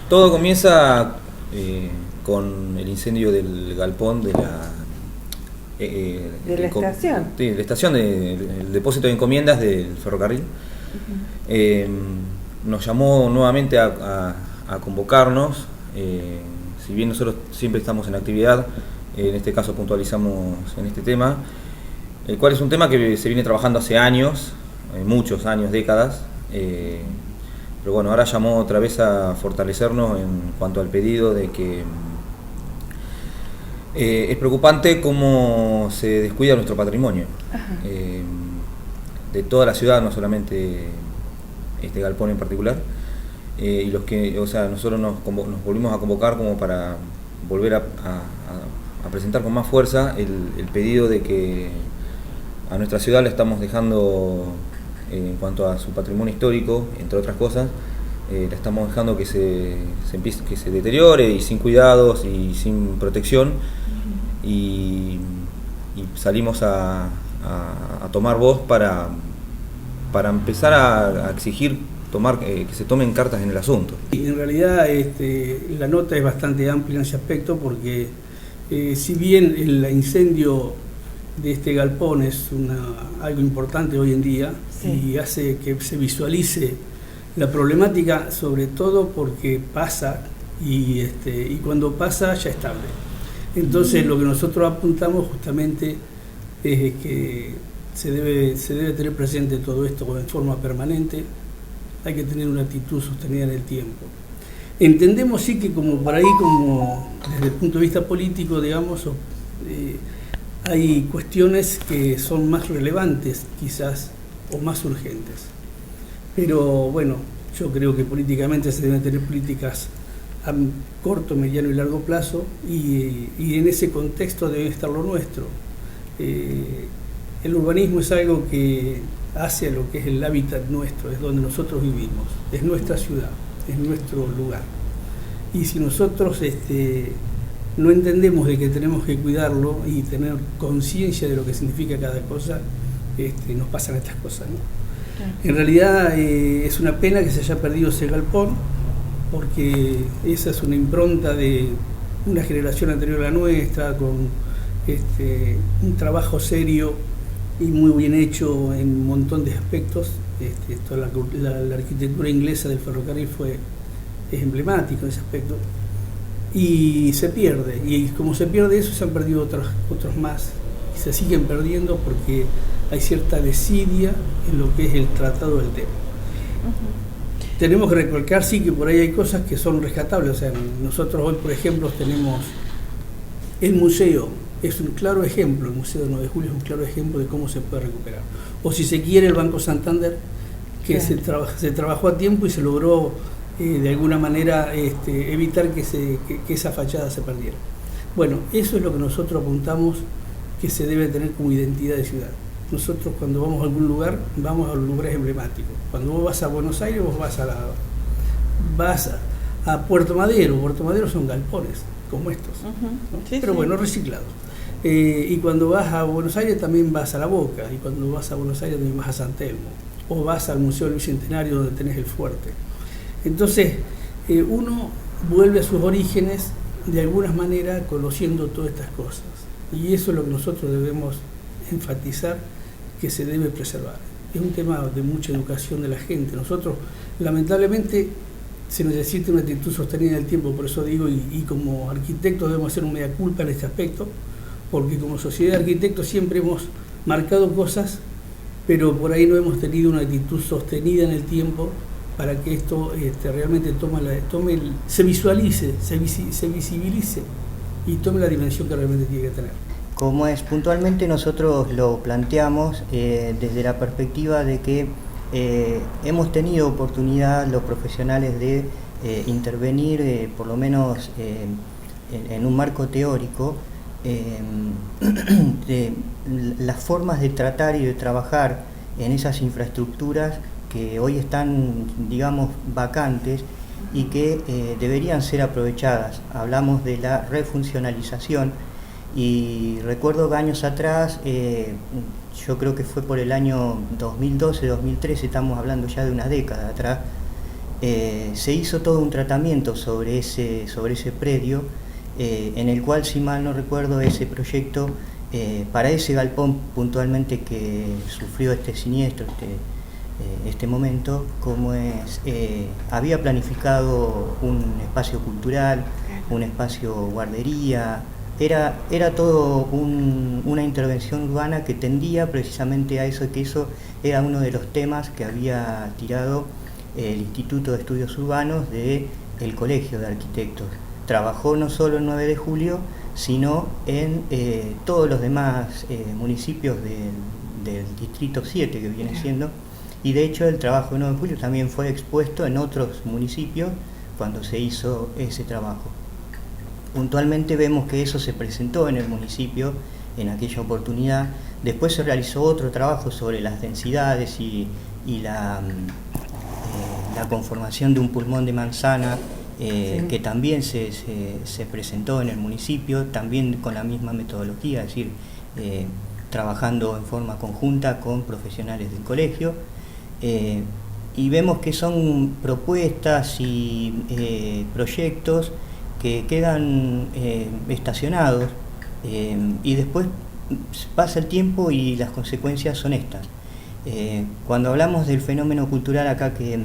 Todo comienza con el incendio del galpón de de la estación. Sí, de la estación del depósito de encomiendas del ferrocarril. Nos llamó nuevamente a convocarnos. Si bien nosotros siempre estamos en actividad, en este caso puntualizamos en este tema, el cual es un tema que se viene trabajando hace años, muchos años, décadas. Pero bueno, ahora llamó otra vez a fortalecernos en cuanto al pedido de que es preocupante cómo se descuida nuestro patrimonio de toda la ciudad, no solamente este galpón en particular, y los que, o sea, nosotros nos volvimos a convocar como para volver a presentar con más fuerza el pedido de que a nuestra ciudad le estamos dejando, en cuanto a su patrimonio histórico, entre otras cosas, la estamos dejando que se deteriore y sin cuidados y sin protección, y salimos a tomar voz para empezar a exigir que se tomen cartas en el asunto. Y en realidad la nota es bastante amplia en ese aspecto porque si bien el incendio de este galpón es algo importante hoy en día, sí, y hace que se visualice la problemática, sobre todo porque pasa y cuando pasa ya es tarde. Entonces lo que nosotros apuntamos justamente es que se debe tener presente todo esto en forma permanente. Hay que tener una actitud sostenida en el tiempo. Entendemos sí que como por ahí, como desde el punto de vista político, digamos, hay cuestiones que son más relevantes quizás o más urgentes. Pero bueno, yo creo que políticamente se deben tener políticas a corto, mediano y largo plazo, y en ese contexto debe estar lo nuestro. El urbanismo es algo que hace a lo que es el hábitat nuestro, es donde nosotros vivimos, es nuestra ciudad, es nuestro lugar. Y si nosotros no entendemos de que tenemos que cuidarlo y tener conciencia de lo que significa cada cosa, nos pasan estas cosas, ¿no? Claro. En realidad es una pena que se haya perdido ese galpón, porque esa es una impronta de una generación anterior a la nuestra, con un trabajo serio y muy bien hecho en un montón de aspectos. La arquitectura inglesa del ferrocarril es emblemático en ese aspecto, y se pierde, y como se pierde eso, se han perdido otros más, y se siguen perdiendo porque hay cierta desidia en lo que es el tratado del tema. Tenemos que recalcar, sí, que por ahí hay cosas que son rescatables. O sea, nosotros hoy, por ejemplo, tenemos el museo, es un claro ejemplo, el Museo de 9 de Julio es un claro ejemplo de cómo se puede recuperar. O si se quiere, el Banco Santander, que claro, se trabajó a tiempo y se logró de alguna manera evitar que esa fachada se perdiera. Bueno, eso es lo que nosotros apuntamos que se debe tener como identidad de ciudad. Nosotros cuando vamos a algún lugar, vamos a los lugares emblemáticos. Cuando vos vas a Buenos Aires, vos vas a Puerto Madero. Puerto Madero son galpones, como estos, ¿no? Sí, pero sí, bueno, reciclados. Y cuando vas a Buenos Aires también vas a La Boca, y cuando vas a Buenos Aires también vas a San Telmo, o vas al Museo del Bicentenario donde tenés el fuerte. Entonces, uno vuelve a sus orígenes de alguna manera conociendo todas estas cosas. Y eso es lo que nosotros debemos enfatizar, que se debe preservar. Es un tema de mucha educación de la gente. Nosotros, lamentablemente, se necesita una actitud sostenida en el tiempo, por eso digo, y como arquitectos debemos hacer un mea culpa en este aspecto, porque como sociedad de arquitectos siempre hemos marcado cosas, pero por ahí no hemos tenido una actitud sostenida en el tiempo para que esto realmente se visualice, se visibilice y tome la dimensión que realmente tiene que tener. Como es, puntualmente nosotros lo planteamos desde la perspectiva de que hemos tenido oportunidad los profesionales de intervenir, por lo menos en un marco teórico, de las formas de tratar y de trabajar en esas infraestructuras que hoy están, digamos, vacantes y que deberían ser aprovechadas. Hablamos de la refuncionalización. Y recuerdo que años atrás, yo creo que fue por el año 2012, 2013, estamos hablando ya de una década atrás, se hizo todo un tratamiento sobre ese predio, en el cual, si mal no recuerdo, ese proyecto, para ese galpón puntualmente que sufrió este siniestro, este momento, había planificado un espacio cultural, un espacio guardería. Era todo una intervención urbana que tendía precisamente a eso, que eso era uno de los temas que había tirado el Instituto de Estudios Urbanos del Colegio de Arquitectos. Trabajó no solo en 9 de julio, sino en todos los demás municipios del Distrito 7, que viene siendo, y de hecho el trabajo de 9 de julio también fue expuesto en otros municipios cuando se hizo ese trabajo. Puntualmente vemos que eso se presentó en el municipio en aquella oportunidad. Después se realizó otro trabajo sobre las densidades y la conformación de un pulmón de manzana, que también se presentó en el municipio, también con la misma metodología, es decir, trabajando en forma conjunta con profesionales del colegio. Y vemos que son propuestas y proyectos que quedan estacionados, y después pasa el tiempo y las consecuencias son estas. Cuando hablamos del fenómeno cultural acá que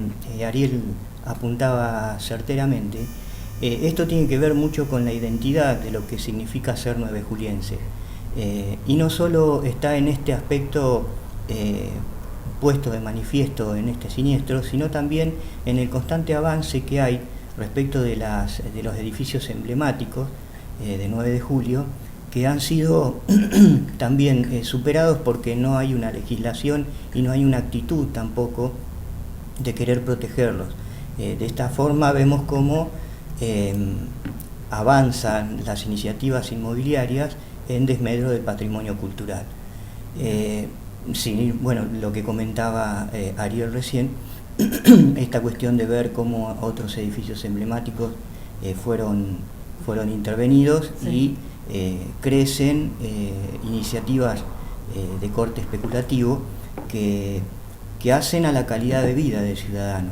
Ariel apuntaba certeramente, esto tiene que ver mucho con la identidad de lo que significa ser nuevejuliense, y no solo está en este aspecto puesto de manifiesto en este siniestro, sino también en el constante avance que hay respecto de los edificios emblemáticos de 9 de julio, que han sido también superados porque no hay una legislación y no hay una actitud tampoco de querer protegerlos. De esta forma vemos cómo avanzan las iniciativas inmobiliarias en desmedro del patrimonio cultural. Sí, bueno, lo que comentaba Ariel recién, esta cuestión de ver cómo otros edificios emblemáticos fueron intervenidos, sí, y crecen iniciativas de corte especulativo que hacen a la calidad de vida del ciudadano,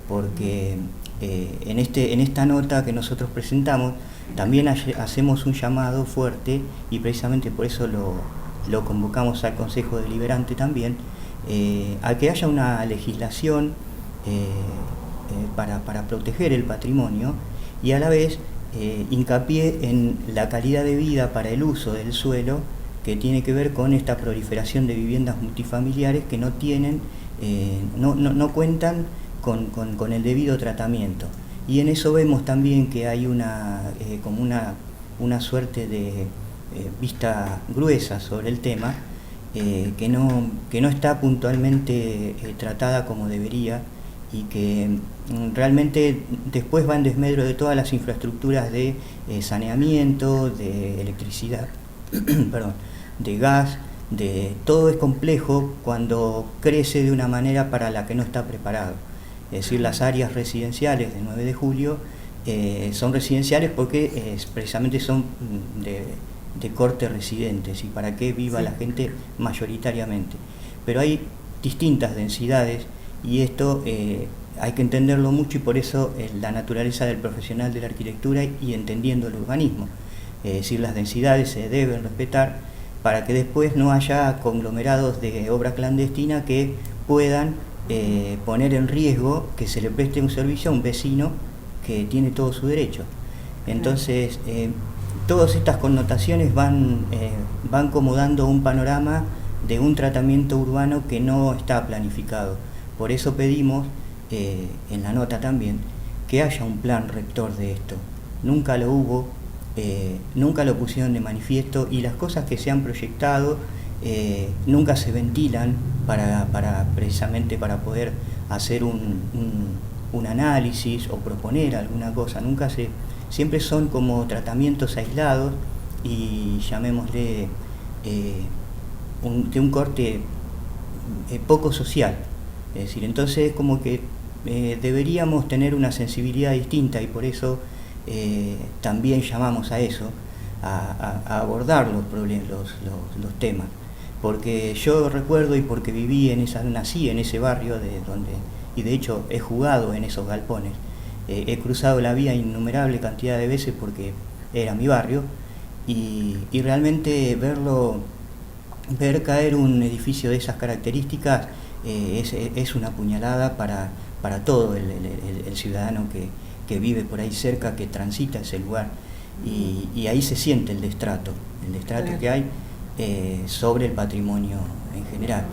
porque en esta nota que nosotros presentamos también hacemos un llamado fuerte, y precisamente por eso lo convocamos al Consejo Deliberante también, a que haya una legislación para proteger el patrimonio, y a la vez hincapié en la calidad de vida para el uso del suelo, que tiene que ver con esta proliferación de viviendas multifamiliares que no tienen, no cuentan con el debido tratamiento. Y en eso vemos también que hay como una suerte de vista gruesa sobre el tema, que no está puntualmente tratada como debería, y que realmente después va en desmedro de todas las infraestructuras de saneamiento, de electricidad, perdón, de gas, todo es complejo cuando crece de una manera para la que no está preparado. Es decir, las áreas residenciales de 9 de julio son residenciales porque precisamente son de corte residentes y para que viva, sí, la gente mayoritariamente. Pero hay distintas densidades, y esto hay que entenderlo mucho, y por eso la naturaleza del profesional de la arquitectura y entendiendo el urbanismo. Es decir, las densidades se deben respetar para que después no haya conglomerados de obra clandestina que puedan poner en riesgo que se le preste un servicio a un vecino que tiene todo su derecho. Entonces, todas estas connotaciones van como dando un panorama de un tratamiento urbano que no está planificado. Por eso pedimos, en la nota también, que haya un plan rector de esto. Nunca lo hubo, nunca lo pusieron de manifiesto, y las cosas que se han proyectado nunca se ventilan precisamente para poder hacer un análisis o proponer alguna cosa. Siempre son como tratamientos aislados y llamémosle de un corte poco social. Es decir, entonces como que deberíamos tener una sensibilidad distinta, y por eso también llamamos a eso, a abordar los problemas, los temas. Porque yo recuerdo, y porque nací en ese barrio donde y de hecho he jugado en esos galpones. He cruzado la vía innumerable cantidad de veces porque era mi barrio, y realmente ver caer un edificio de esas características es una puñalada para todo el ciudadano que vive por ahí cerca, que transita ese lugar, y ahí se siente el destrato que hay sobre el patrimonio en general.